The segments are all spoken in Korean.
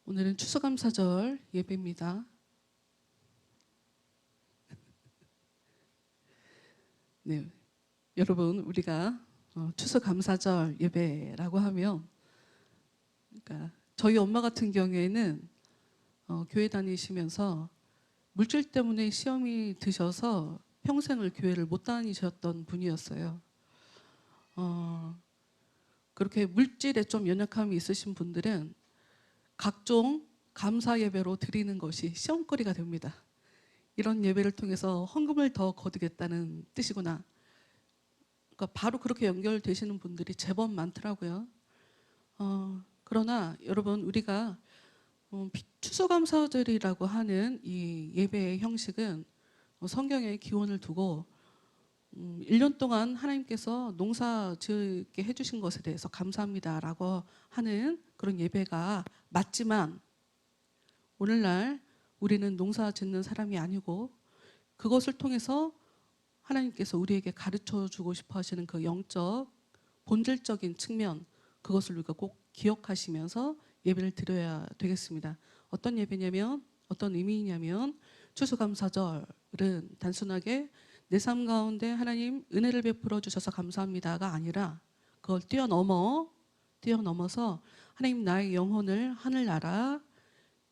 오늘은 추수감사절 예배입니다. 네, 여러분 우리가 추수감사절 예배라고 하면, 그러니까 저희 엄마 같은 경우에는 교회 다니시면서 물질 때문에 시험이 드셔서 평생을 교회를 못 다니셨던 분이었어요. 그렇게 물질에 좀 연약함이 있으신 분들은 각종 감사 예배로 드리는 것이 시험거리가 됩니다. 이런 예배를 통해서 헌금을 더 거두겠다는 뜻이구나. 그러니까 바로 그렇게 연결되시는 분들이 제법 많더라고요. 그러나 여러분, 우리가 추수감사절이라고 하는 이 예배의 형식은 성경에 기원을 두고 1년 동안 하나님께서 농사 지게 해주신 것에 대해서 감사합니다라고 하는 그런 예배가 맞지만, 오늘날 우리는 농사 짓는 사람이 아니고 그것을 통해서 하나님께서 우리에게 가르쳐 주고 싶어 하시는 그 영적 본질적인 측면, 그것을 우리가 꼭 기억하시면서 예배를 드려야 되겠습니다. 어떤 예배냐면, 어떤 의미냐면, 추수감사절은 단순하게 내 삶 가운데 하나님 은혜를 베풀어 주셔서 감사합니다가 아니라, 그걸 뛰어넘어서 하나님 나의 영혼을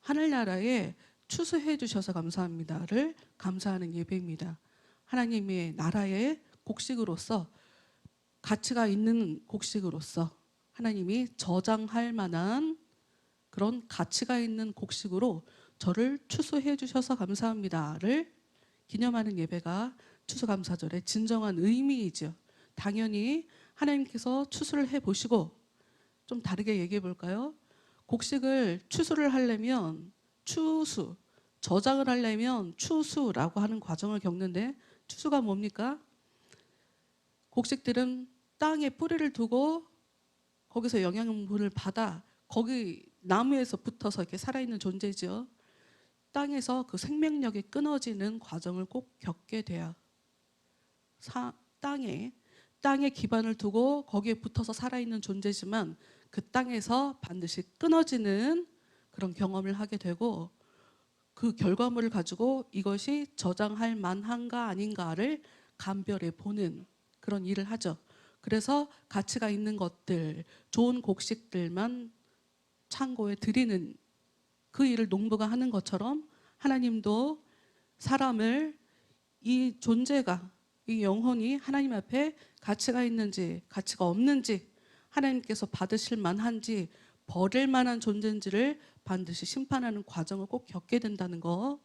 하늘나라에 추수해 주셔서 감사합니다를 감사하는 예배입니다. 하나님의 나라의 곡식으로서, 가치가 있는 곡식으로서, 하나님이 저장할 만한 그런 가치가 있는 곡식으로 저를 추수해 주셔서 감사합니다를 기념하는 예배가 추수감사절의 진정한 의미이죠. 당연히 하나님께서 추수를 해보시고, 좀 다르게 얘기해 볼까요? 곡식을 추수를 하려면 저장을 하려면 추수라고 하는 과정을 겪는데, 추수가 뭡니까? 곡식들은 땅에 뿌리를 두고 거기서 영양분을 받아 거기 나무에서 붙어서 이렇게 살아있는 존재죠. 땅에서 그 생명력이 끊어지는 과정을 꼭 겪게 돼요. 땅에 기반을 두고 거기에 붙어서 살아있는 존재지만 그 땅에서 반드시 끊어지는 그런 경험을 하게 되고, 그 결과물을 가지고 이것이 저장할 만한가 아닌가를 감별해 보는 그런 일을 하죠. 그래서 가치가 있는 것들, 좋은 곡식들만 창고에 드리는 그 일을 농부가 하는 것처럼, 하나님도 사람을, 이 존재가, 이 영혼이 하나님 앞에 가치가 있는지 가치가 없는지, 하나님께서 받으실 만한지 버릴 만한 존재인지를 반드시 심판하는 과정을 꼭 겪게 된다는 거,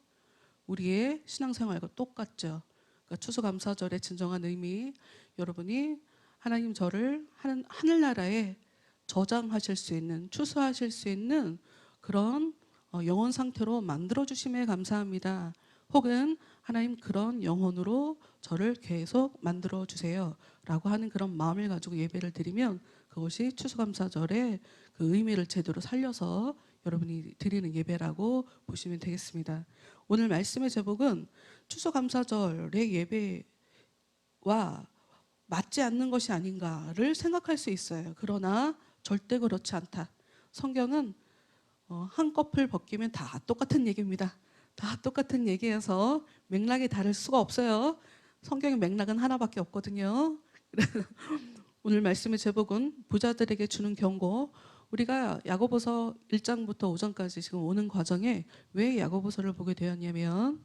우리의 신앙생활과 똑같죠. 그러니까 추수감사절의 진정한 의미, 여러분이 하나님 저를 하늘나라에 저장하실 수 있는, 추수하실 수 있는 그런 영혼 상태로 만들어 주심에 감사합니다. 혹은 하나님 그런 영혼으로 저를 계속 만들어 주세요 라고 하는 그런 마음을 가지고 예배를 드리면, 그것이 추수감사절의 그 의미를 제대로 살려서 여러분이 드리는 예배라고 보시면 되겠습니다. 오늘 말씀의 제목은 추수감사절의 예배와 맞지 않는 것이 아닌가를 생각할 수 있어요. 그러나 절대 그렇지 않다. 성경은 한꺼풀 벗기면 다 똑같은 얘기입니다. 다 똑같은 얘기여서 맥락이 다를 수가 없어요. 성경의 맥락은 하나밖에 없거든요. 오늘 말씀의 제목은 부자들에게 주는 경고. 우리가 야고보서 1장부터 5장까지 지금 오는 과정에 왜 야고보서를 보게 되었냐면,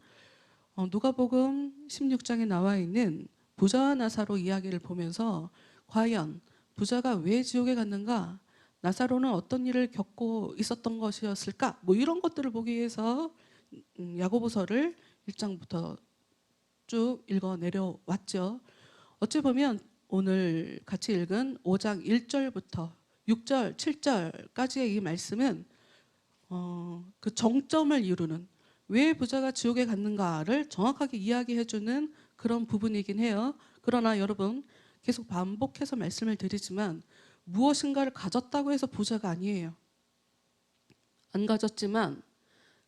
누가복음 16장에 나와 있는 부자와 나사로 이야기를 보면서, 과연 부자가 왜 지옥에 갔는가, 나사로는 어떤 일을 겪고 있었던 것이었을까, 뭐 이런 것들을 보기 위해서 야고보서를 1장부터 쭉 읽어 내려왔죠. 어찌 보면 오늘 같이 읽은 5장 1절부터 6절, 7절까지의 이 말씀은 그 정점을 이루는, 왜 부자가 지옥에 갔는가를 정확하게 이야기해주는 그런 부분이긴 해요. 그러나 여러분, 계속 반복해서 말씀을 드리지만, 무엇인가를 가졌다고 해서 부자가 아니에요. 안 가졌지만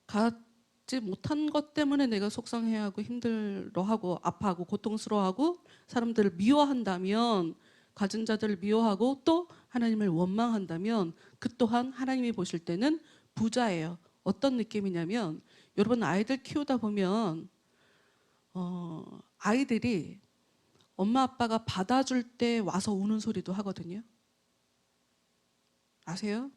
갖지 못한 것 때문에 내가 속상해하고 힘들어하고 아파하고 고통스러워하고 사람들을 미워한다면, 가진 자들을 미워하고 또 하나님을 원망한다면, 그 또한 하나님이 보실 때는 부자예요. 어떤 느낌이냐면 여러분 아이들 키우다 보면 아이들이 엄마 아빠가 받아줄 때 와서 우는 소리도 하거든요. 아세요?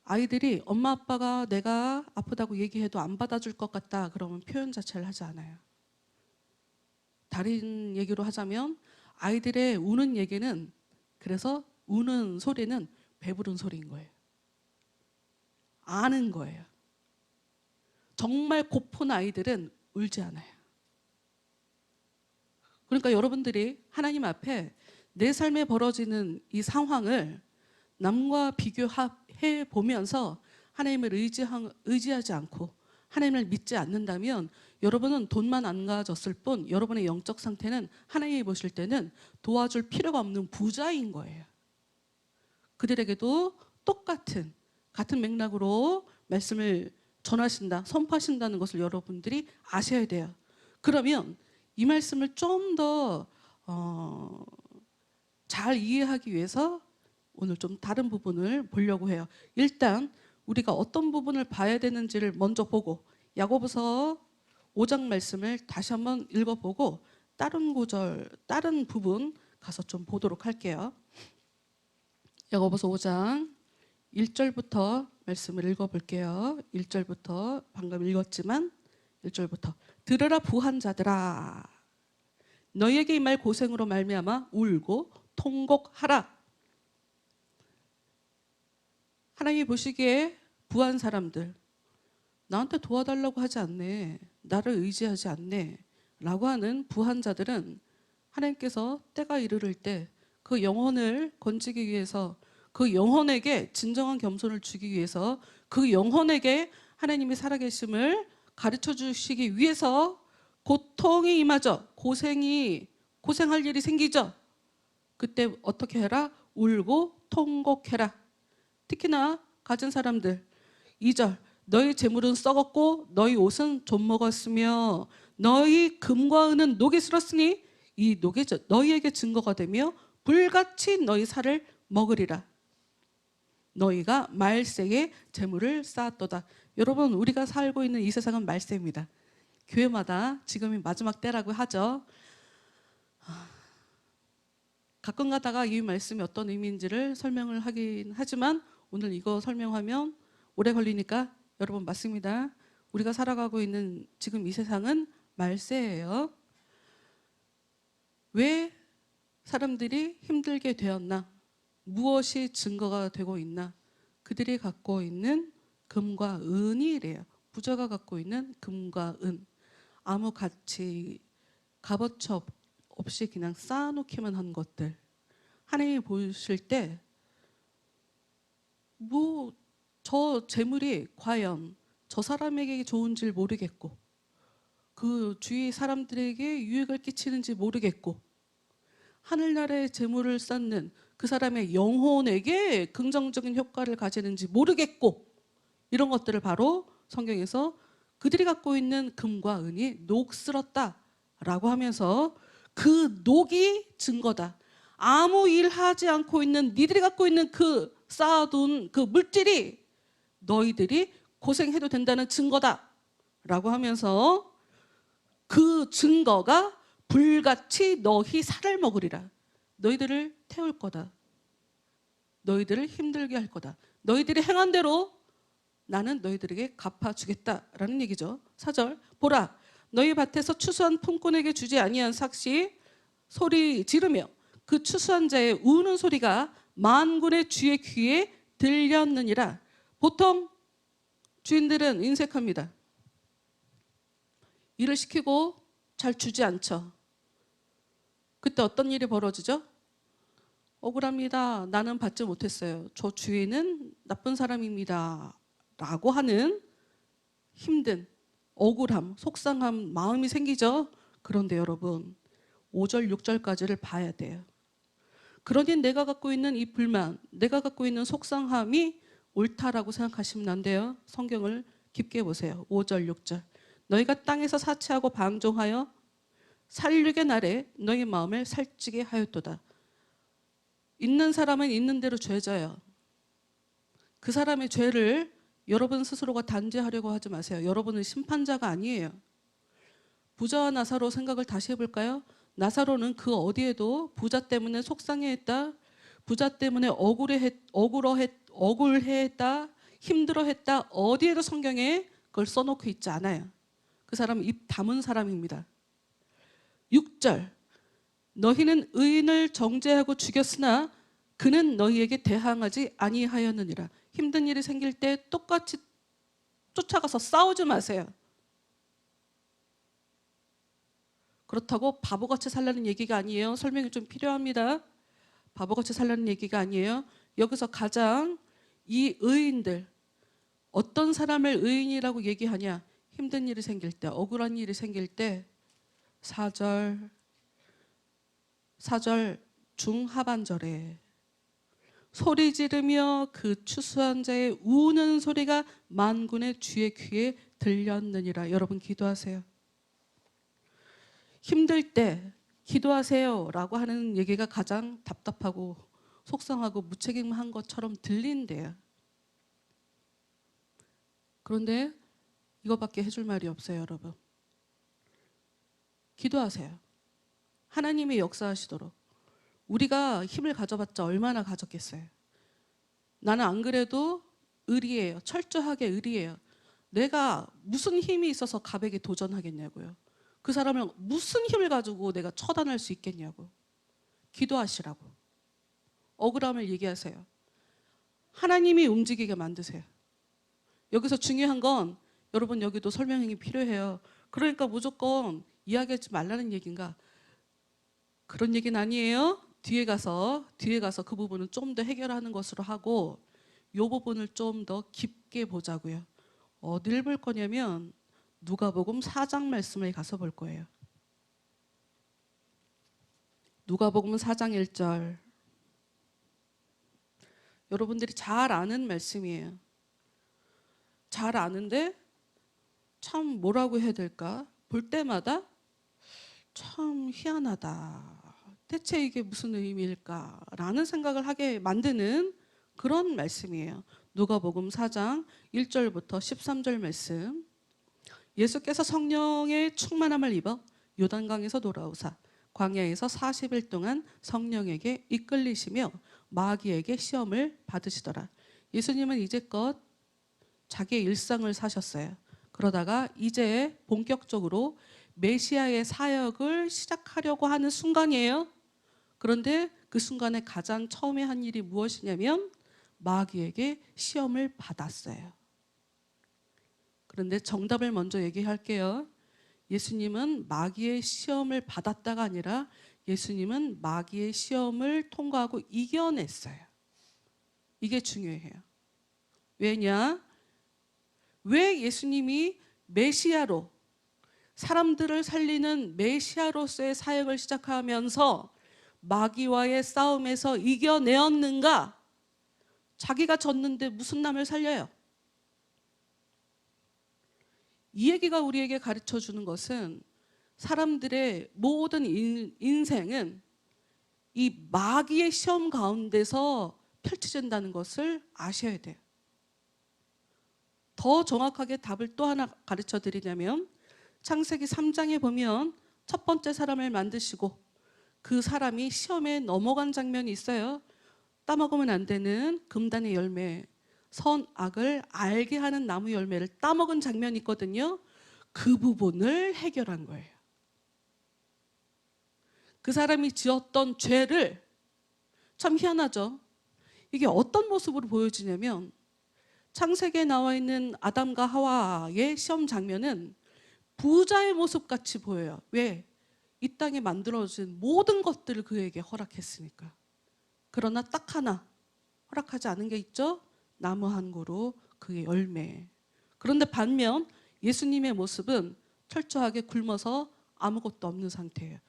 아이들이 엄마 아빠가 내가 아프다고 얘기해도 안 받아줄 것 같다 그러면 표현 자체를 하지 않아요. 다른 얘기로 하자면 아이들의 우는 얘기는, 그래서 우는 소리는 배부른 소리인 거예요. 아는 거예요. 정말 고픈 아이들은 울지 않아요. 그러니까 여러분들이 하나님 앞에 내 삶에 벌어지는 이 상황을 남과 비교해 보면서 하나님을 의지하지 않고 하나님을 믿지 않는다면 여러분은 돈만 안 가졌을 뿐 여러분의 영적 상태는 하나님이 보실 때는 도와줄 필요가 없는 부자인 거예요. 그들에게도 같은 맥락으로 말씀을 전하신다, 선포하신다는 것을 여러분들이 아셔야 돼요. 그러면 이 말씀을 좀 더 잘 이해하기 위해서 오늘 좀 다른 부분을 보려고 해요. 일단 우리가 어떤 부분을 봐야 되는지를 먼저 보고 야고보서 5장 말씀을 다시 한번 읽어보고 다른 구절, 다른 부분 가서 좀 보도록 할게요. 야고보서 5장 1절부터 말씀을 읽어볼게요. 1절부터 방금 읽었지만 1절부터 들으라 부한 자들아 너희에게 이 말 고생으로 말미암아 울고 통곡하라. 하나님이 보시기에 부한 사람들, 나한테 도와달라고 하지 않네, 나를 의지하지 않네 라고 하는 부한 자들은 하나님께서 때가 이르를 때 그 영혼을 건지기 위해서, 그 영혼에게 진정한 겸손을 주기 위해서, 그 영혼에게 하나님이 살아계심을 가르쳐 주시기 위해서 고통이 임하죠. 고생할 일이 생기죠. 그때 어떻게 해라? 울고 통곡해라. 특히나 가진 사람들 2절 너희 재물은 썩었고 너희 옷은 좀 먹었으며 너희 금과 은은 녹이 슬었으니 이 녹이 너희에게 증거가 되며 불같이 너희 살을 먹으리라. 너희가 말세에 재물을 쌓았도다. 여러분 우리가 살고 있는 이 세상은 말세입니다. 교회마다 지금이 마지막 때라고 하죠. 가끔 가다가 이 말씀이 어떤 의미인지를 설명을 하긴 하지만 오늘 이거 설명하면 오래 걸리니까 여러분 맞습니다. 우리가 살아가고 있는 지금 이 세상은 말세예요. 왜 사람들이 힘들게 되었나? 무엇이 증거가 되고 있나? 그들이 갖고 있는 금과 은이래요. 부자가 갖고 있는 금과 은. 아무 가치, 값어치 없이 그냥 쌓아놓기만 한 것들. 하나님이 보실 때 저 재물이 과연 저 사람에게 좋은지 모르겠고 그 주위 사람들에게 유익을 끼치는지 모르겠고 하늘나라의 재물을 쌓는 그 사람의 영혼에게 긍정적인 효과를 가지는지 모르겠고 이런 것들을 바로 성경에서 그들이 갖고 있는 금과 은이 녹슬었다라고 하면서 그 녹이 증거다. 아무 일 하지 않고 있는 니들이 갖고 있는 그 쌓아둔 그 물질이 너희들이 고생해도 된다는 증거다 라고 하면서 그 증거가 불같이 너희 살을 먹으리라. 너희들을 태울 거다. 너희들을 힘들게 할 거다. 너희들이 행한 대로 나는 너희들에게 갚아주겠다라는 얘기죠. 4절 보라 너희 밭에서 추수한 품꾼에게 주지 아니한 삭시 소리 지르며 그 추수한 자의 우는 소리가 만군의 주의 귀에 들렸느니라. 보통 주인들은 인색합니다. 일을 시키고 잘 주지 않죠. 그때 어떤 일이 벌어지죠? 억울합니다. 나는 받지 못했어요. 저 주인은 나쁜 사람입니다. 라고 하는 힘든 억울함, 속상함, 마음이 생기죠. 그런데 여러분 5절, 6절까지를 봐야 돼요. 그러니 내가 갖고 있는 이 불만, 내가 갖고 있는 속상함이 옳다라고 생각하시면 안 돼요. 성경을 깊게 보세요. 5절, 6절 너희가 땅에서 사치하고 방종하여 살육의 날에 너희 마음을 살찌게 하였도다. 있는 사람은 있는 대로 죄져요. 그 사람의 죄를 여러분 스스로가 단죄하려고 하지 마세요. 여러분은 심판자가 아니에요. 부자와 나사로 생각을 다시 해볼까요? 나사로는 그 어디에도 부자 때문에 속상해했다, 부자 때문에 억울해했다, 힘들어했다, 어디에도 성경에 그걸 써놓고 있지 않아요. 그 사람은 입 다문 사람입니다. 6절, 너희는 의인을 정죄하고 죽였으나 그는 너희에게 대항하지 아니하였느니라. 힘든 일이 생길 때 똑같이 쫓아가서 싸우지 마세요. 그렇다고 바보같이 살라는 얘기가 아니에요. 설명이 좀 필요합니다. 바보같이 살라는 얘기가 아니에요. 여기서 가장 이 의인들, 어떤 사람을 의인이라고 얘기하냐? 힘든 일이 생길 때, 억울한 일이 생길 때 4절 중하반절에 소리 지르며 그 추수한 자의 우는 소리가 만군의 주의 귀에 들렸느니라. 여러분 기도하세요. 힘들 때 기도하세요 라고 하는 얘기가 가장 답답하고 속상하고 무책임한 것처럼 들린대요. 그런데 이거밖에 해줄 말이 없어요, 여러분. 기도하세요. 하나님이 역사하시도록. 우리가 힘을 가져봤자 얼마나 가졌겠어요. 나는 안 그래도 의리예요. 철저하게 의리예요. 내가 무슨 힘이 있어서 갑에게 도전하겠냐고요. 그 사람을 무슨 힘을 가지고 내가 처단할 수 있겠냐고. 기도하시라고. 억울함을 얘기하세요. 하나님이 움직이게 만드세요. 여기서 중요한 건 여러분 여기도 설명이 필요해요. 그러니까 무조건 이야기하지 말라는 얘기인가? 그런 얘기는 아니에요. 뒤에 가서 그 부분은 좀 더 해결하는 것으로 하고 이 부분을 좀 더 깊게 보자고요. 어딜 볼 거냐면 누가복음 4장 말씀을 가서 볼 거예요. 누가복음 4장 1절. 여러분들이 잘 아는 말씀이에요. 잘 아는데 참 뭐라고 해야 될까? 볼 때마다 참 희한하다. 대체 이게 무슨 의미일까라는 생각을 하게 만드는 그런 말씀이에요. 누가복음 4장 1절부터 13절 말씀. 예수께서 성령의 충만함을 입어 요단강에서 돌아오사 광야에서 40일 동안 성령에게 이끌리시며 마귀에게 시험을 받으시더라. 예수님은 이제껏 자기의 일상을 사셨어요. 그러다가 이제 본격적으로 메시아의 사역을 시작하려고 하는 순간이에요. 그런데 그 순간에 가장 처음에 한 일이 무엇이냐면 마귀에게 시험을 받았어요. 그런데 정답을 먼저 얘기할게요. 예수님은 마귀의 시험을 받았다가 아니라 예수님은 마귀의 시험을 통과하고 이겨냈어요. 이게 중요해요. 왜냐? 왜 예수님이 메시아로 사람들을 살리는 메시아로서의 사역을 시작하면서 마귀와의 싸움에서 이겨내었는가? 자기가 졌는데 무슨 남을 살려요? 이 얘기가 우리에게 가르쳐 주는 것은 사람들의 모든 인생은 이 마귀의 시험 가운데서 펼쳐진다는 것을 아셔야 돼요. 더 정확하게 답을 또 하나 가르쳐 드리냐면 창세기 3장에 보면 첫 번째 사람을 만드시고 그 사람이 시험에 넘어간 장면이 있어요. 따먹으면 안 되는 금단의 열매, 선악을 알게 하는 나무 열매를 따먹은 장면이 있거든요. 그 부분을 해결한 거예요. 그 사람이 지었던 죄를, 참 희한하죠. 이게 어떤 모습으로 보여지냐면 창세기에 나와 있는 아담과 하와의 시험 장면은 부자의 모습 같이 보여요. 왜? 이 땅에 만들어진 모든 것들을 그에게 허락했으니까. 그러나 딱 하나 허락하지 않은 게 있죠? 나무 한 그루, 그의 열매. 그런데 반면 예수님의 모습은 철저하게 굶어서 아무것도 없는 상태예요.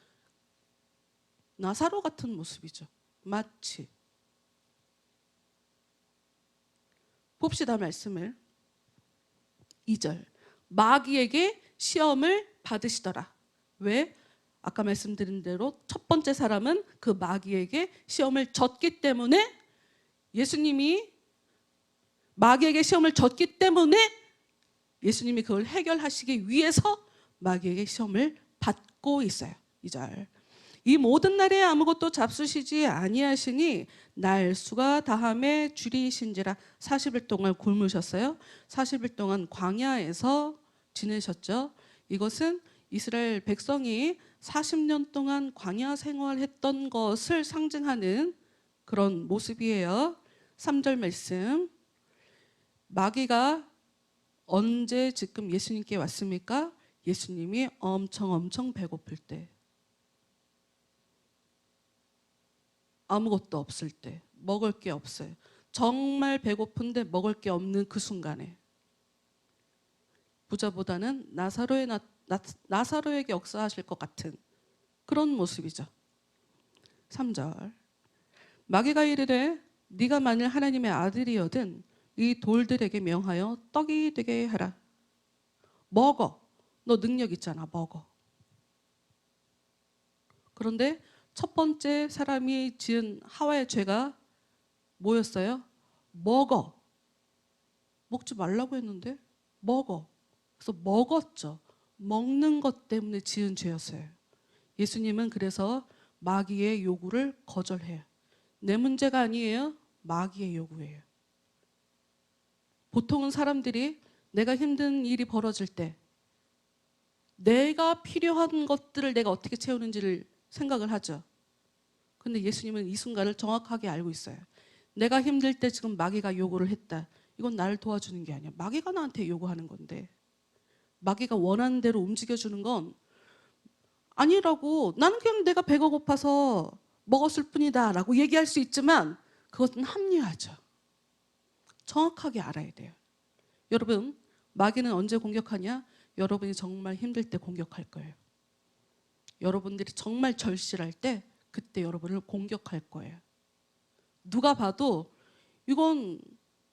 나사로 같은 모습이죠. 마치. 봅시다 말씀을. 2절. 마귀에게 시험을 받으시더라. 왜? 아까 말씀드린 대로 첫 번째 사람은 그 마귀에게 시험을 졌기 때문에 예수님이 마귀에게 시험을 졌기 때문에 예수님이 그걸 해결하시기 위해서 마귀에게 시험을 받고 있어요. 2절. 이 모든 날에 아무것도 잡수시지 아니하시니 날수가 다함에 줄이신지라. 40일 동안 굶으셨어요. 40일 동안 광야에서 지내셨죠. 이것은 이스라엘 백성이 40년 동안 광야 생활했던 것을 상징하는 그런 모습이에요. 3절 말씀. 마귀가 언제 지금 예수님께 왔습니까? 예수님이 엄청 배고플 때, 아무것도 없을 때, 먹을 게 없어요. 정말 배고픈데 먹을 게 없는 그 순간에 부자보다는 나사로에게 역사하실 것 같은 그런 모습이죠. 3절. 마귀가 이르되 네가 만일 하나님의 아들이거든 이 돌들에게 명하여 떡이 되게 하라. 먹어. 너 능력 있잖아. 먹어. 그런데 첫 번째 사람이 지은 하와의 죄가 뭐였어요? 먹어. 먹지 말라고 했는데 먹어. 그래서 먹었죠. 먹는 것 때문에 지은 죄였어요. 예수님은 그래서 마귀의 요구를 거절해요. 내 문제가 아니에요. 마귀의 요구예요. 보통은 사람들이 내가 힘든 일이 벌어질 때 내가 필요한 것들을 내가 어떻게 채우는지를 생각을 하죠. 근데 예수님은 이 순간을 정확하게 알고 있어요. 내가 힘들 때 지금 마귀가 요구를 했다. 이건 나를 도와주는 게 아니야. 마귀가 나한테 요구하는 건데, 마귀가 원하는 대로 움직여주는 건 아니라고. 나는 그냥 내가 배가 고파서 먹었을 뿐이다 라고 얘기할 수 있지만 그것은 합리화죠. 정확하게 알아야 돼요. 여러분, 마귀는 언제 공격하냐? 여러분이 정말 힘들 때 공격할 거예요. 여러분들이 정말 절실할 때 그때 여러분을 공격할 거예요. 누가 봐도 이건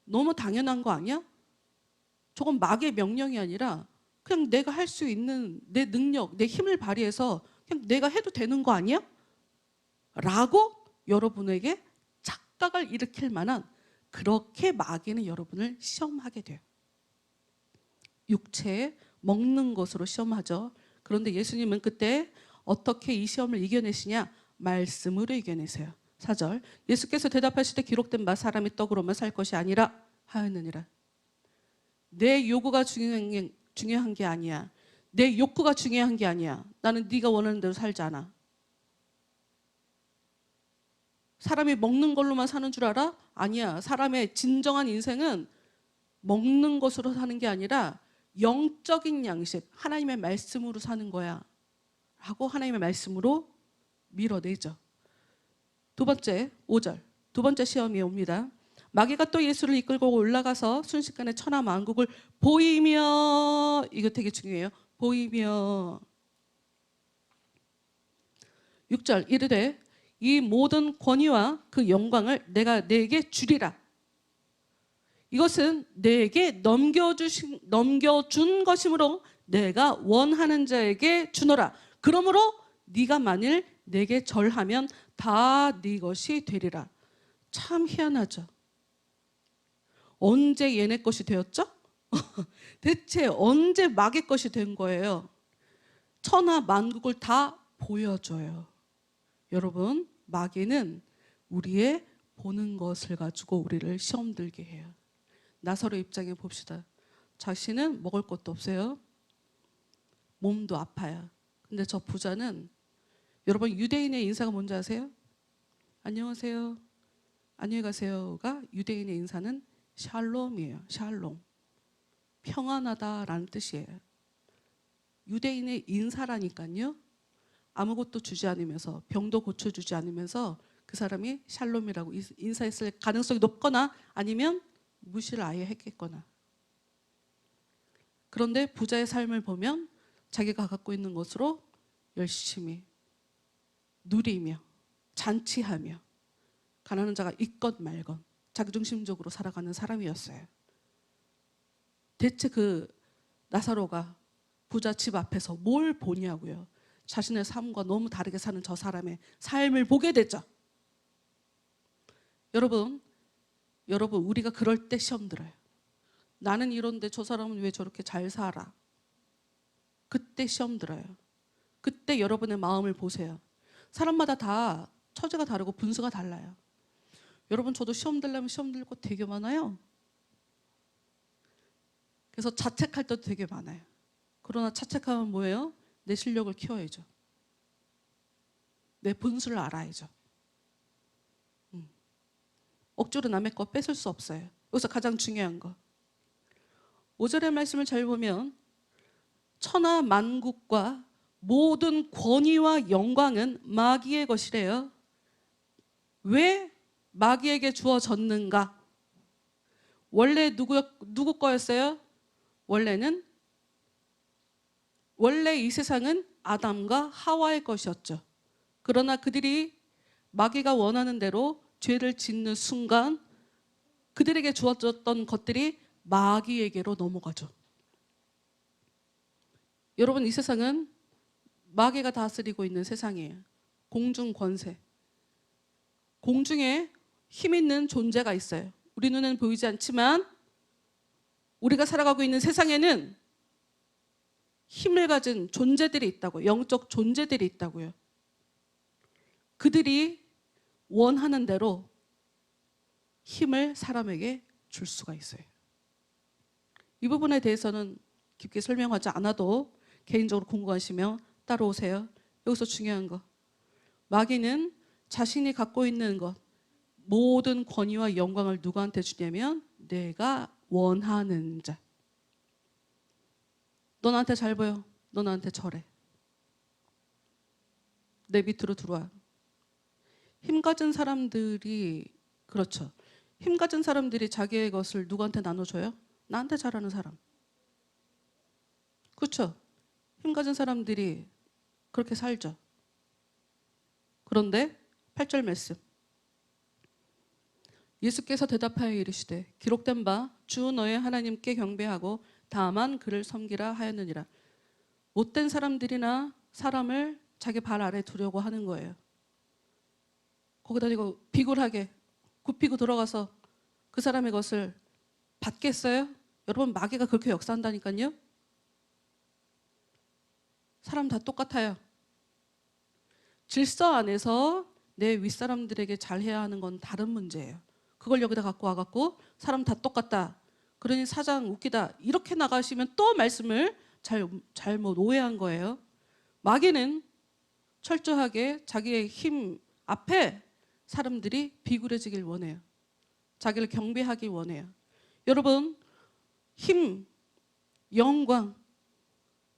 너무 당연한 거 아니야? 저건 마귀의 명령이 아니라 그냥 내가 할 수 있는 내 능력, 내 힘을 발휘해서 그냥 내가 해도 되는 거 아니야? 라고 여러분에게 착각을 일으킬 만한, 그렇게 마귀는 여러분을 시험하게 돼요. 육체, 먹는 것으로 시험하죠. 그런데 예수님은 그때 어떻게 이 시험을 이겨내시냐? 말씀으로 이겨내세요. 4절. 예수께서 대답하시되 기록된 바 사람이 떡으로만 살 것이 아니라 하였느니라. 내 요구가 중요한 게 아니야. 내 욕구가 중요한 게 아니야. 나는 네가 원하는 대로 살지 않아. 사람이 먹는 걸로만 사는 줄 알아? 아니야. 사람의 진정한 인생은 먹는 것으로 사는 게 아니라 영적인 양식, 하나님의 말씀으로 사는 거야 라고 하나님의 말씀으로 밀어내죠. 두 번째, 5절. 두 번째 시험이 옵니다. 마귀가 또 예수를 이끌고 올라가서 순식간에 천하 만국을 보이며, 이거 되게 중요해요. 보이며. 6절. 이르되 이 모든 권위와 그 영광을 내가 네게 주리라. 이것은 내게 넘겨준 것이므로 내가 원하는 자에게 주노라. 그러므로 네가 만일 내게 절하면 다 네 것이 되리라. 참 희한하죠. 언제 얘네 것이 되었죠? 대체 언제 마귀 것이 된 거예요? 천하 만국을 다 보여줘요. 여러분, 마귀는 우리의 보는 것을 가지고 우리를 시험 들게 해요. 나사로 입장에 봅시다. 자신은 먹을 것도 없어요. 몸도 아파요. 근데 저 부자는, 여러분 유대인의 인사가 뭔지 아세요? 안녕하세요, 안녕히 가세요가 유대인의 인사는 샬롬이에요. 샬롬. 평안하다라는 뜻이에요. 유대인의 인사라니까요. 아무것도 주지 않으면서, 병도 고쳐주지 않으면서 그 사람이 샬롬이라고 인사했을 가능성이 높거나 아니면 무시를 아예 했겠거나. 그런데 부자의 삶을 보면 자기가 갖고 있는 것으로 열심히 누리며 잔치하며 가난한 자가 있건 말건 자기중심적으로 살아가는 사람이었어요. 대체 그 나사로가 부자 집 앞에서 뭘 보냐고요. 자신의 삶과 너무 다르게 사는 저 사람의 삶을 보게 되죠. 여러분, 여러분, 우리가 그럴 때 시험 들어요. 나는 이런데 저 사람은 왜 저렇게 잘 살아? 그때 시험 들어요. 그때 여러분의 마음을 보세요. 사람마다 다 처지가 다르고 분수가 달라요. 여러분, 저도 시험 들려면 시험 들 거 되게 많아요. 그래서 자책할 때도 되게 많아요. 그러나 자책하면 뭐예요? 내 실력을 키워야죠. 내 분수를 알아야죠. 억지로 남의 거 뺏을 수 없어요. 여기서 가장 중요한 거. 5절의 말씀을 잘 보면 천하 만국과 모든 권위와 영광은 마귀의 것이래요. 왜 마귀에게 주어졌는가? 원래 누구 거였어요? 원래 이 세상은 아담과 하와의 것이었죠. 그러나 그들이 마귀가 원하는 대로 죄를 짓는 순간 그들에게 주어졌던 것들이 마귀에게로 넘어가죠. 여러분, 이 세상은 마귀가 다스리고 있는 세상이에요. 공중 권세. 공중에 힘 있는 존재가 있어요. 우리 눈에는 보이지 않지만 우리가 살아가고 있는 세상에는 힘을 가진 존재들이 있다고요. 영적 존재들이 있다고요. 그들이 원하는 대로 힘을 사람에게 줄 수가 있어요. 이 부분에 대해서는 깊게 설명하지 않아도 개인적으로 궁금하시면 따라오세요. 여기서 중요한 거. 마귀는 자신이 갖고 있는 것, 모든 권위와 영광을 누구한테 주냐면 내가 원하는 자. 너 나한테 잘 보여. 너 나한테 절해. 내 밑으로 들어와. 힘 가진 사람들이, 그렇죠. 힘 가진 사람들이 자기의 것을 누구한테 나눠줘요? 나한테 잘하는 사람. 그렇죠. 힘 가진 사람들이 그렇게 살죠. 그런데 8절 말씀. 예수께서 대답하여 이르시되 기록된 바 주 너의 하나님께 경배하고 다만 그를 섬기라 하였느니라. 못된 사람들이나 사람을 자기 발 아래 두려고 하는 거예요. 거기다 이거 비굴하게 굽히고 들어가서 그 사람의 것을 받겠어요? 여러분, 마귀가 그렇게 역사한다니까요. 사람 다 똑같아요. 질서 안에서 내 윗사람들에게 잘해야 하는 건 다른 문제예요. 그걸 여기다 갖고 와갖고 사람 다 똑같다, 그러니 사장 웃기다, 이렇게 나가시면 또 말씀을 잘못 오해한 거예요. 마귀는 철저하게 자기의 힘 앞에 사람들이 비굴해지길 원해요. 자기를 경배하길 원해요. 여러분, 힘, 영광,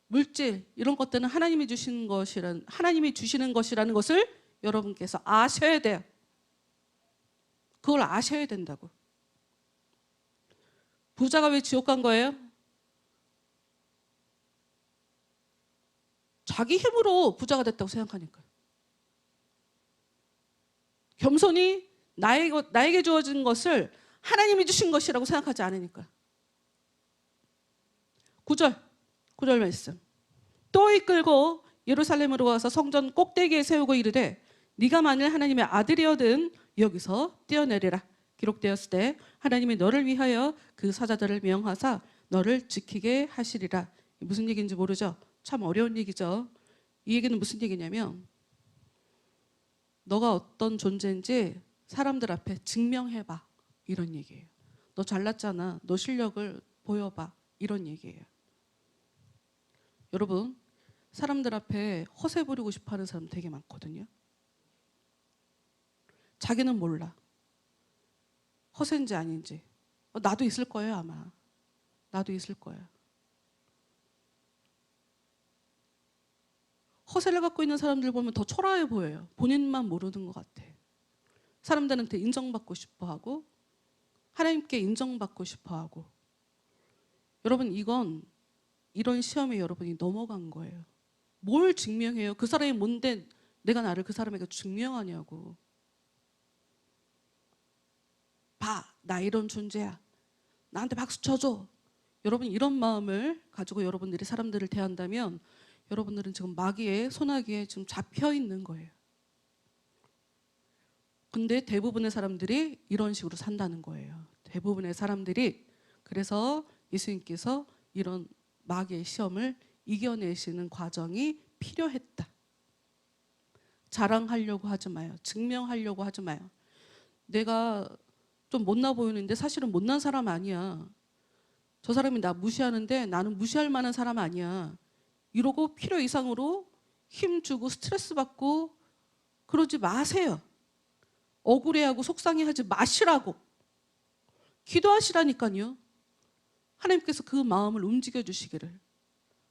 물질 이런 것들은 하나님이 주시는 것이라는 것을 여러분께서 아셔야 돼요. 그걸 아셔야 된다고. 부자가 왜 지옥 간 거예요? 자기 힘으로 부자가 됐다고 생각하니까요. 겸손히 나에게 주어진 것을 하나님이 주신 것이라고 생각하지 않으니까. 9절 말씀. 또 이끌고 예루살렘으로 가서 성전 꼭대기에 세우고 이르되 네가 만일 하나님의 아들이거든 여기서 뛰어내리라. 기록되었을 때 하나님이 너를 위하여 그 사자들을 명하사 너를 지키게 하시리라. 무슨 얘기인지 모르죠? 참 어려운 얘기죠. 이 얘기는 무슨 얘기냐면 너가 어떤 존재인지 사람들 앞에 증명해봐, 이런 얘기예요. 너 잘났잖아, 너 실력을 보여봐, 이런 얘기예요. 여러분, 사람들 앞에 허세 부리고 싶어하는 사람 되게 많거든요. 자기는 몰라, 허세인지 아닌지. 나도 있을 거예요. 아마 나도 있을 거야. 허세를 갖고 있는 사람들 보면 더 초라해 보여요. 본인만 모르는 것 같아. 사람들한테 인정받고 싶어하고 하나님께 인정받고 싶어하고. 여러분, 이런 시험에 여러분이 넘어간 거예요. 뭘 증명해요? 그 사람이 뭔데 내가 나를 그 사람에게 증명하냐고. 봐, 나 이런 존재야, 나한테 박수 쳐줘. 여러분, 이런 마음을 가지고 여러분들이 사람들을 대한다면 여러분들은 지금 마귀의 소나기에 지금 잡혀 있는 거예요. 근데 대부분의 사람들이 이런 식으로 산다는 거예요. 대부분의 사람들이. 그래서 예수님께서 이런 마귀의 시험을 이겨내시는 과정이 필요했다. 자랑하려고 하지 마요. 증명하려고 하지 마요. 내가 좀 못나 보이는데 사실은 못난 사람 아니야. 저 사람이 나 무시하는데 나는 무시할 만한 사람 아니야. 이러고 필요 이상으로 힘주고 스트레스 받고 그러지 마세요. 억울해하고 속상해하지 마시라고. 기도하시라니까요. 하나님께서 그 마음을 움직여 주시기를.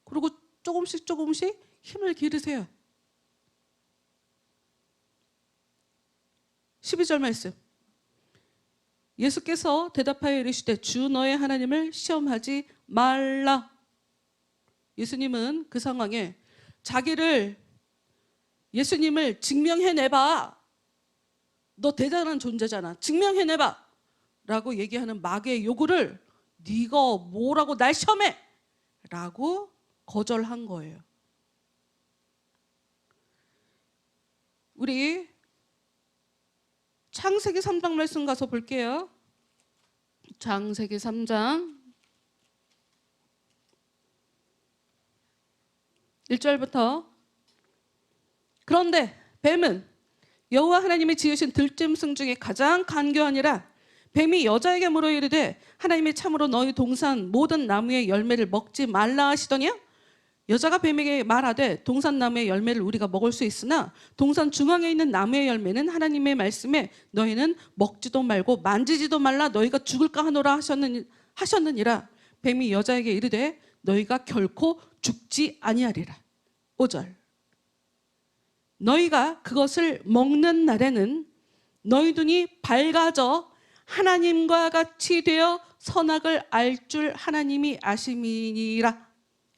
그리고 조금씩 조금씩 힘을 기르세요. 12절 말씀. 예수께서 대답하여 이르시되 주 너의 하나님을 시험하지 말라. 예수님은 그 상황에 예수님을 증명해내봐. 너 대단한 존재잖아. 증명해내봐. 라고 얘기하는 마귀의 요구를 네가 뭐라고 날 시험해? 라고 거절한 거예요. 우리 창세기 3장 말씀 가서 볼게요. 창세기 3장 1절부터. 그런데 뱀은 여호와 하나님이 지으신 들짐승 중에 가장 간교하니라. 뱀이 여자에게 물어 이르되 하나님이 참으로 너희 동산 모든 나무의 열매를 먹지 말라 하시더냐? 여자가 뱀에게 말하되 동산 나무의 열매를 우리가 먹을 수 있으나 동산 중앙에 있는 나무의 열매는 하나님의 말씀에 너희는 먹지도 말고 만지지도 말라 너희가 죽을까 하노라 하셨느니라. 뱀이 여자에게 이르되 너희가 결코 죽지 아니하리라. 5절. 너희가 그것을 먹는 날에는 너희 눈이 밝아져 하나님과 같이 되어 선악을 알 줄 하나님이 아심이니라.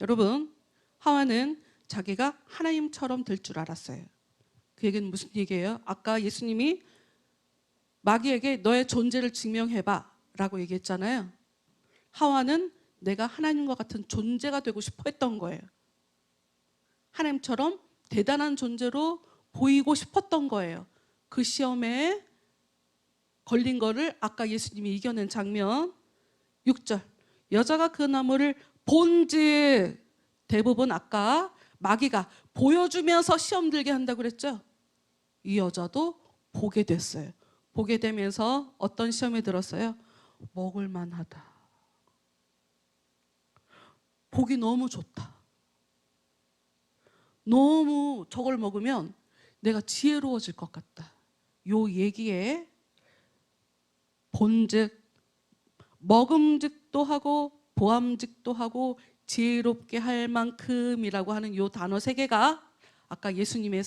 여러분, 하와는 자기가 하나님처럼 될 줄 알았어요. 그 얘기는 무슨 얘기예요? 아까 예수님이 마귀에게 너의 존재를 증명해봐 라고 얘기했잖아요. 하와는 내가 하나님과 같은 존재가 되고 싶어 했던 거예요. 하나님처럼 대단한 존재로 보이고 싶었던 거예요. 그 시험에 걸린 거를 아까 예수님이 이겨낸 장면. 6절. 여자가 그 나무를 본즉, 대부분 아까 마귀가 보여주면서 시험 들게 한다고 그랬죠. 이 여자도 보게 됐어요. 보게 되면서 어떤 시험에 들었어요? 먹을 만하다. 보기 너무 좋다. 너무 저걸 먹으면 내가 지혜로워질 것 같다. 요 얘기에 본즉, 먹음직도 하고 보암직도 하고 지혜롭게 할 만큼이라고 하는 요 단어 3개가 아까 예수님의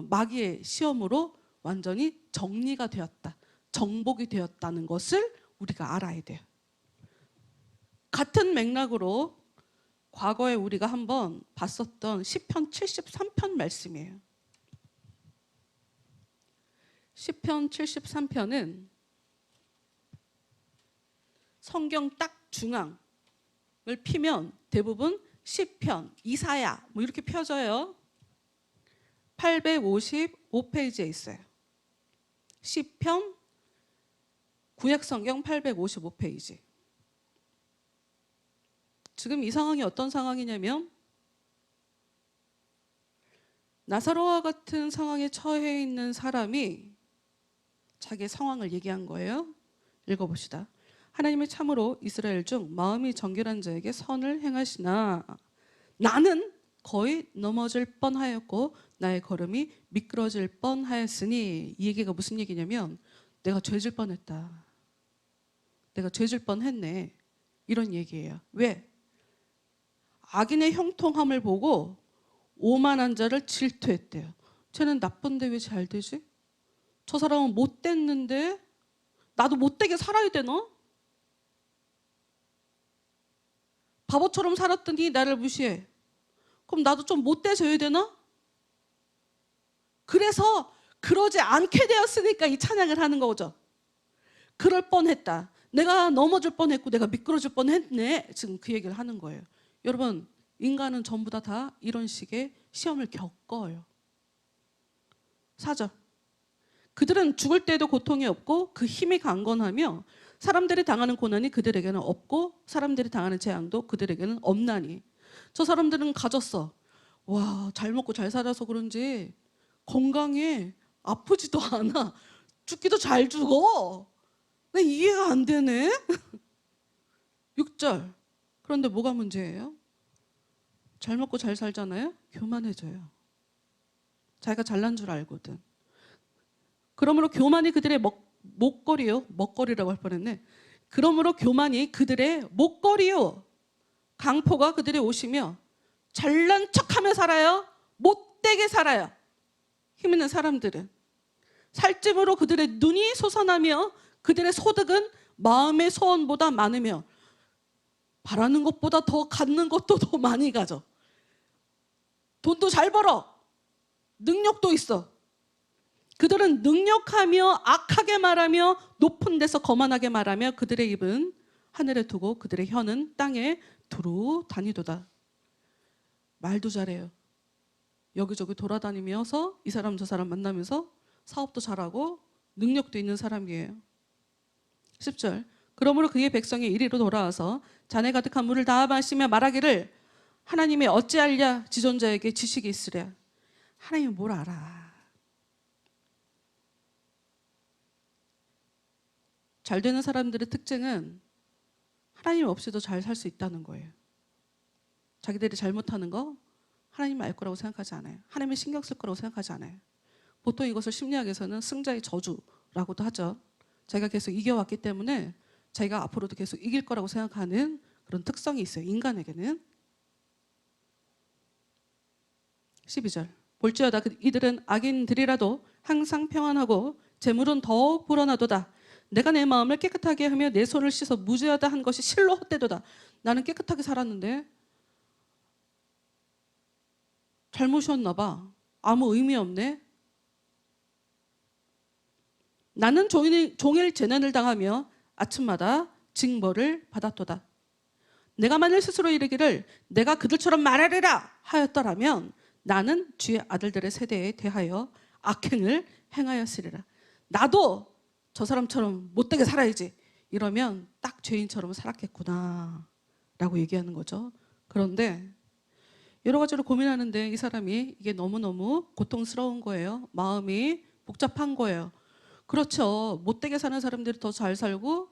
마귀의 시험으로 완전히 정리가 되었다. 정복이 되었다는 것을 우리가 알아야 돼요. 같은 맥락으로 과거에 우리가 한번 봤었던 시편 73편 말씀이에요. 시편 73편은 성경 딱 중앙을 피면 대부분 시편, 이사야 뭐 이렇게 펴져요. 855페이지에 있어요. 시편 구약성경 855페이지. 지금 이 상황이 어떤 상황이냐면 나사로와 같은 상황에 처해 있는 사람이 자기의 상황을 얘기한 거예요. 읽어봅시다. 하나님이 참으로 이스라엘 중 마음이 정결한 자에게 선을 행하시나 나는 거의 넘어질 뻔하였고 나의 걸음이 미끄러질 뻔하였으니. 이 얘기가 무슨 얘기냐면 내가 죄질 뻔했다. 내가 죄질 뻔했네. 이런 얘기예요. 왜? 악인의 형통함을 보고 오만한 자를 질투했대요. 쟤는 나쁜데 왜 잘 되지? 저 사람은 못됐는데 나도 못되게 살아야 되나? 바보처럼 살았더니 나를 무시해. 그럼 나도 좀 못돼져야 되나? 그래서 그러지 않게 되었으니까 이 찬양을 하는 거죠. 그럴 뻔했다. 내가 넘어질 뻔했고 내가 미끄러질 뻔했네. 지금 그 얘기를 하는 거예요. 여러분, 인간은 전부 다 이런 식의 시험을 겪어요. 4절. 그들은 죽을 때에도 고통이 없고 그 힘이 강건하며 사람들이 당하는 고난이 그들에게는 없고 사람들이 당하는 재앙도 그들에게는 없나니. 저 사람들은 가졌어. 와, 잘 먹고 잘 살아서 그런지 건강해. 아프지도 않아. 죽기도 잘 죽어. 나 이해가 안 되네. 6절. 그런데 뭐가 문제예요? 잘 먹고 잘 살잖아요. 교만해져요. 자기가 잘난 줄 알거든. 그러므로 교만이 그들의 목걸이요. 먹거리라고 할 뻔했네. 그러므로 교만이 그들의 목걸이요. 강포가 그들의 옷이며 잘난 척하며 살아요. 못되게 살아요. 힘 있는 사람들은. 살찜으로 그들의 눈이 솟아나며 그들의 소득은 마음의 소원보다 많으며 바라는 것보다 더 갖는 것도 더 많이 가져. 돈도 잘 벌어. 능력도 있어. 그들은 능력하며 악하게 말하며 높은 데서 거만하게 말하며 그들의 입은 하늘에 두고 그들의 혀는 땅에 두루 다니도다. 말도 잘해요. 여기저기 돌아다니면서 이 사람 저 사람 만나면서 사업도 잘하고 능력도 있는 사람이에요. 10절. 그러므로 그의 백성이 이리로 돌아와서 잔에 가득한 물을 다 마시며 말하기를 하나님이 어찌하랴 지존자에게 지식이 있으랴. 하나님이 뭘 알아. 잘 되는 사람들의 특징은 하나님 없이도 잘 살 수 있다는 거예요. 자기들이 잘못하는 거 하나님 알 거라고 생각하지 않아요. 하나님이 신경 쓸 거라고 생각하지 않아요. 보통 이것을 심리학에서는 승자의 저주라고도 하죠. 자기가 계속 이겨왔기 때문에 자기가 앞으로도 계속 이길 거라고 생각하는 그런 특성이 있어요. 인간에게는. 12절. 볼지어다 이들은 악인들이라도 항상 평안하고 재물은 더욱 불어나도다. 내가 내 마음을 깨끗하게 하며 내 손을 씻어 무죄하다 한 것이 실로 헛되도다. 나는 깨끗하게 살았는데 잘못이었나 봐. 아무 의미 없네. 나는 종일 재난을 당하며 아침마다 징벌을 받았도다. 내가 만일 스스로 이르기를 내가 그들처럼 말하리라 하였더라면 나는 주의 아들들의 세대에 대하여 악행을 행하였으리라. 나도 저 사람처럼 못되게 살아야지. 이러면 딱 죄인처럼 살았겠구나 라고 얘기하는 거죠. 그런데 여러 가지로 고민하는데 이 사람이 이게 너무너무 고통스러운 거예요. 마음이 복잡한 거예요. 그렇죠. 못되게 사는 사람들이 더 잘 살고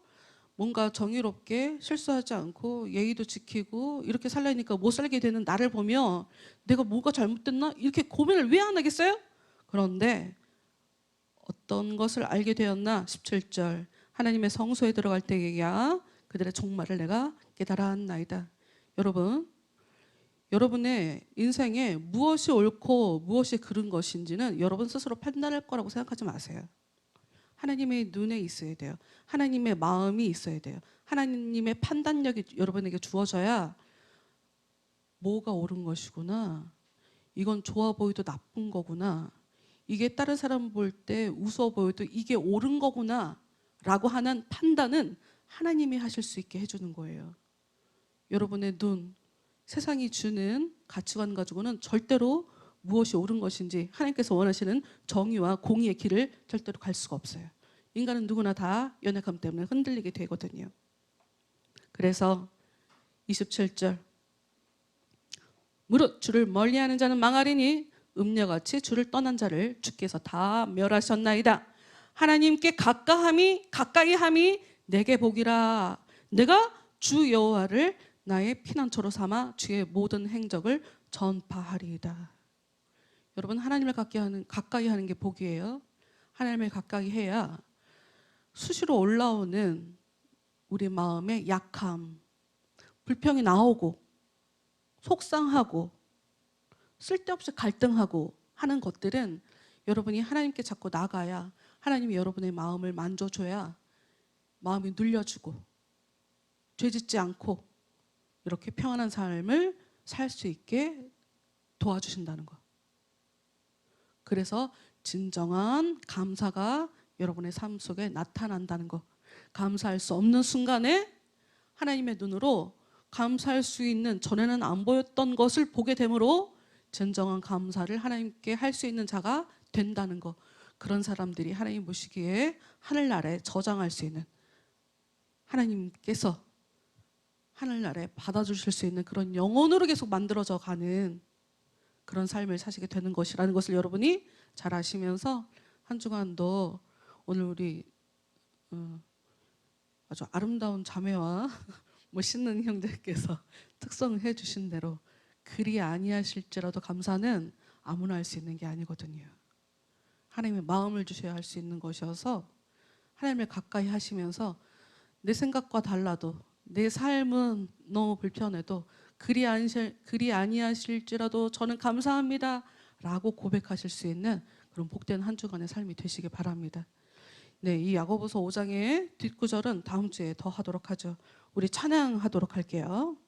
뭔가 정의롭게 실수하지 않고 예의도 지키고 이렇게 살려니까 못 살게 되는 나를 보며 내가 뭐가 잘못됐나? 이렇게 고민을 왜 안 하겠어요? 그런데 어떤 것을 알게 되었나? 17절. 하나님의 성소에 들어갈 때에야 그들의 종말을 내가 깨달았나이다. 여러분의 인생에 무엇이 옳고 무엇이 그른 것인지는 여러분 스스로 판단할 거라고 생각하지 마세요. 하나님의 눈에 있어야 돼요. 하나님의 마음이 있어야 돼요. 하나님의 판단력이 여러분에게 주어져야 뭐가 옳은 것이구나. 이건 좋아 보여도 나쁜 거구나. 이게 다른 사람 볼 때 우스워 보여도 이게 옳은 거구나 라고 하는 판단은 하나님이 하실 수 있게 해주는 거예요. 여러분의 눈, 세상이 주는 가치관 가지고는 절대로 무엇이 옳은 것인지 하나님께서 원하시는 정의와 공의의 길을 절대로 갈 수가 없어요. 인간은 누구나 다 연약함 때문에 흔들리게 되거든요. 그래서 27절. 무릇 주를 멀리하는 자는 망하리니 음녀같이 주를 떠난 자를 주께서 다 멸하셨나이다. 하나님께 가까이 함이 내게 복이라. 내가 주 여호와를 나의 피난처로 삼아 주의 모든 행적을 전파하리이다. 여러분, 하나님을 가까이 하는 게 복이에요. 하나님을 가까이 해야 수시로 올라오는 우리 마음의 약함, 불평이 나오고 속상하고 쓸데없이 갈등하고 하는 것들은 여러분이 하나님께 자꾸 나가야 하나님이 여러분의 마음을 만져줘야 마음이 눌려주고 죄짓지 않고 이렇게 평안한 삶을 살 수 있게 도와주신다는 거. 그래서 진정한 감사가 여러분의 삶 속에 나타난다는 거. 감사할 수 없는 순간에 하나님의 눈으로 감사할 수 있는, 전에는 안 보였던 것을 보게 되므로 진정한 감사를 하나님께 할 수 있는 자가 된다는 거. 그런 사람들이 하나님 보시기에 하늘나라에 저장할 수 있는, 하나님께서 하늘나라에 받아주실 수 있는 그런 영혼으로 계속 만들어져 가는 그런 삶을 사시게 되는 것이라는 것을 여러분이 잘 아시면서 한 주간도 오늘 우리 아주 아름다운 자매와 멋있는 형제께서 특성해 주신 대로 그리 아니하실지라도 감사는 아무나 할 수 있는 게 아니거든요. 하나님의 마음을 주셔야 할 수 있는 것이어서 하나님을 가까이 하시면서 내 생각과 달라도 내 삶은 너무 불편해도 그리 아니하실지라도 저는 감사합니다 라고 고백하실 수 있는 그런 복된 한 주간의 삶이 되시기 바랍니다. 네, 이 야고보서 5장의 뒷구절은 다음 주에 더 하도록 하죠. 우리 찬양하도록 할게요.